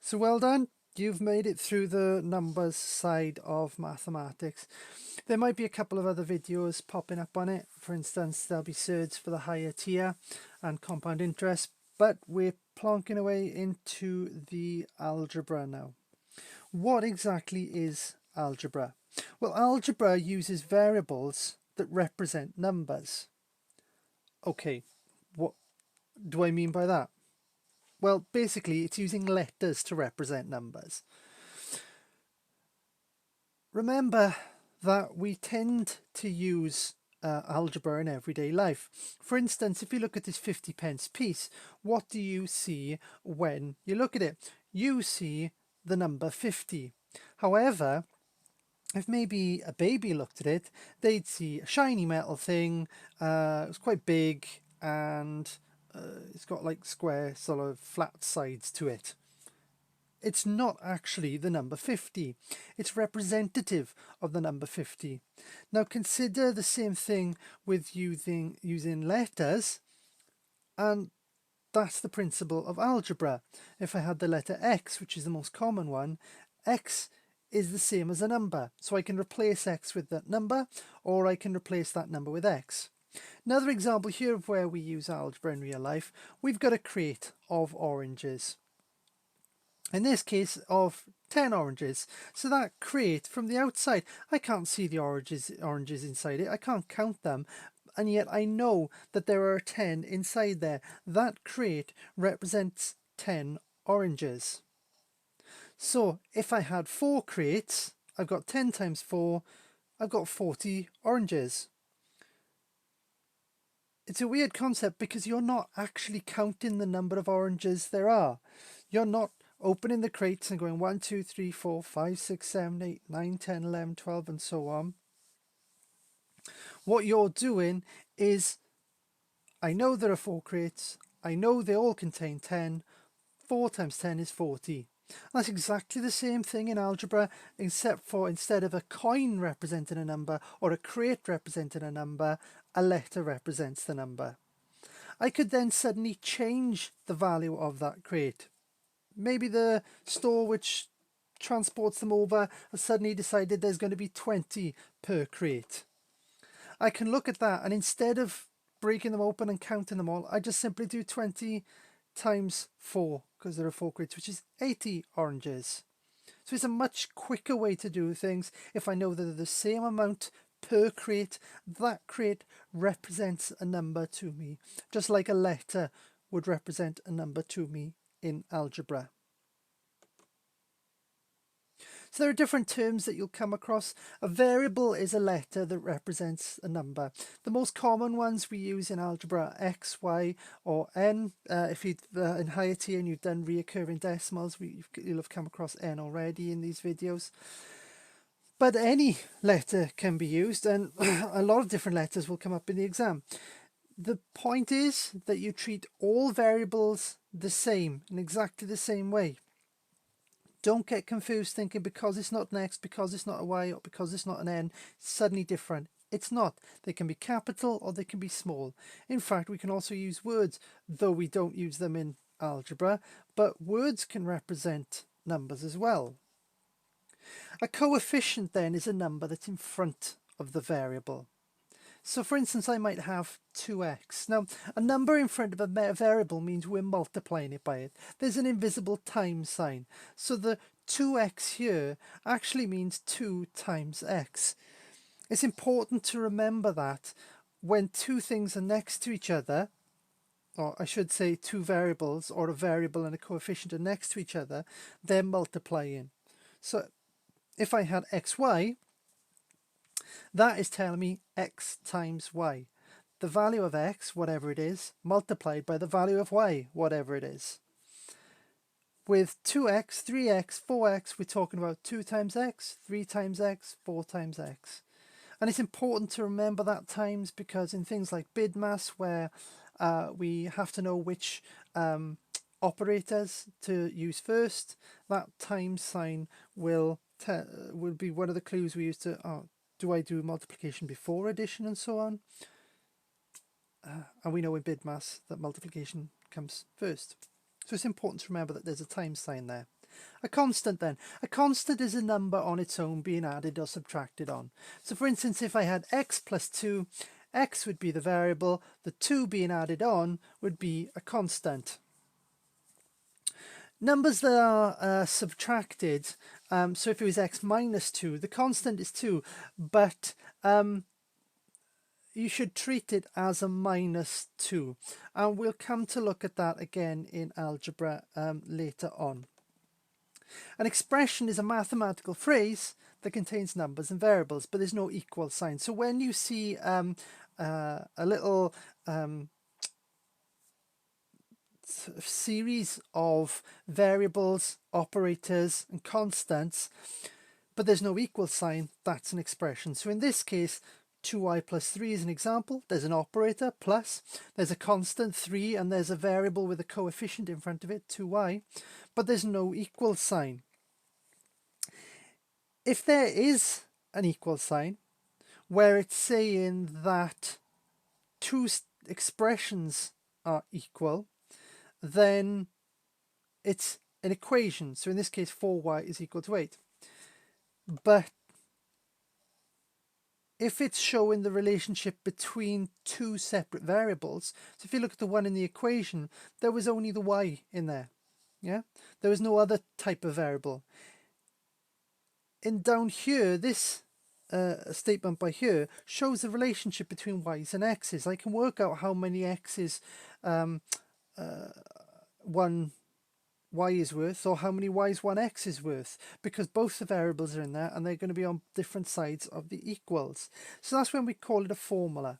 So well done. You've made it through the numbers side of mathematics. There might be a couple of other videos popping up on it. For instance, there'll be surds for the higher tier and compound interest, but we're plonking away into the algebra now. What exactly is algebra? Well, algebra uses variables that represent numbers. Okay, what do I mean by that? Well, basically, it's using letters to represent numbers. Remember that we tend to use algebra in everyday life. For instance, if you look at this 50p piece, what do you see when you look at it? You see the number 50. However, if maybe a baby looked at it, they'd see a shiny metal thing, it's quite big, and it's got like square sort of flat sides to it. It's not actually the number 50. It's representative of the number 50. Now consider the same thing with using letters, and that's the principle of algebra. If I had the letter X, which is the most common one, X is the same as a number. So I can replace X with that number, or I can replace that number with X. Another example here of where we use algebra in real life, we've got a crate of oranges. In this case of 10 oranges. So that crate from the outside, I can't see the oranges inside it. I can't count them. And yet I know that there are 10 inside there. That crate represents 10 oranges. So if I had 4 crates, I've got 10 times 4, I've got 40 oranges. It's a weird concept because you're not actually counting the number of oranges there are. You're not opening the crates and going 1, 2, 3, 4, 5, 6, 7, 8, 9, 10, 11, 12, and so on. What you're doing is, I know there are 4 crates, I know they all contain 10, 4 times 10 is 40. That's exactly the same thing in algebra, except for instead of a coin representing a number or a crate representing a number, a letter represents the number. I could then suddenly change the value of that crate. Maybe the store which transports them over has suddenly decided there's going to be 20 per crate. I can look at that, and instead of breaking them open and counting them all, I just simply do 20 times 4, because there are 4 crates, which is 80 oranges. So it's a much quicker way to do things. If I know that they're the same amount per crate, that crate represents a number to me, just like a letter would represent a number to me in algebra. So there are different terms that you'll come across. A variable is a letter that represents a number. The most common ones we use in algebra are x, y, or n. If you're in higher tier and you've done recurring decimals, you'll have come across n already in these videos. But any letter can be used, and a lot of different letters will come up in the exam. The point is that you treat all variables the same, in exactly the same way. Don't get confused thinking because it's not an X, because it's not a Y, or because it's not an N, it's suddenly different. It's not. They can be capital or they can be small. In fact, we can also use words, though we don't use them in algebra, but words can represent numbers as well. A coefficient then is a number that's in front of the variable. So for instance, I might have 2x. Now, a number in front of a variable means we're multiplying it by it. There's an invisible times sign. So the 2x here actually means 2 times x. It's important to remember that when two things are next to each other, or I should say two variables, or a variable and a coefficient are next to each other, they're multiplying. So if I had xy, that is telling me x times y. The value of x, whatever it is, multiplied by the value of y, whatever it is. With 2x, 3x, 4x, we're talking about 2 times x, 3 times x, 4 times x. And it's important to remember that times, because in things like BIDMAS, where we have to know which operators to use first, that times sign will be one of the clues we use to do I do multiplication before addition and so on? And we know in BIDMAS that multiplication comes first. So it's important to remember that there's a times sign there. A constant then. A constant is a number on its own being added or subtracted on. So for instance, if I had x plus 2, x would be the variable, the 2 being added on would be a constant. Numbers that are subtracted, so if it was x minus 2, the constant is 2, but you should treat it as a minus 2. And we'll come to look at that again in algebra later on. An expression is a mathematical phrase that contains numbers and variables, but there's no equal sign. So when you see a little series of variables, operators, and constants, but there's no equal sign, that's an expression. So in this case, 2y plus 3 is an example. There's an operator, plus, there's a constant, 3, and there's a variable with a coefficient in front of it, 2y, but there's no equal sign. If there is an equal sign, where it's saying that two expressions are equal, then it's an equation. So in this case, 4y is equal to 8. But if it's showing the relationship between two separate variables, so if you look at the one in the equation, there was only the y in there. Yeah, there was no other type of variable. And down here, this statement by here shows the relationship between y's and x's. I can work out how many x's one y is worth, or how many y's one x is worth, because both the variables are in there and they're going to be on different sides of the equals. So that's when we call it a formula.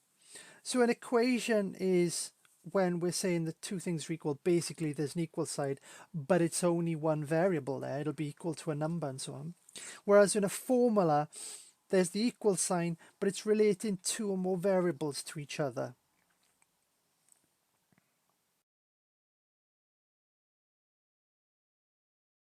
So an equation is when we're saying that two things are equal. Basically there's an equal side, but it's only one variable there. It'll be equal to a number and so on. Whereas in a formula, there's the equal sign, but it's relating two or more variables to each other.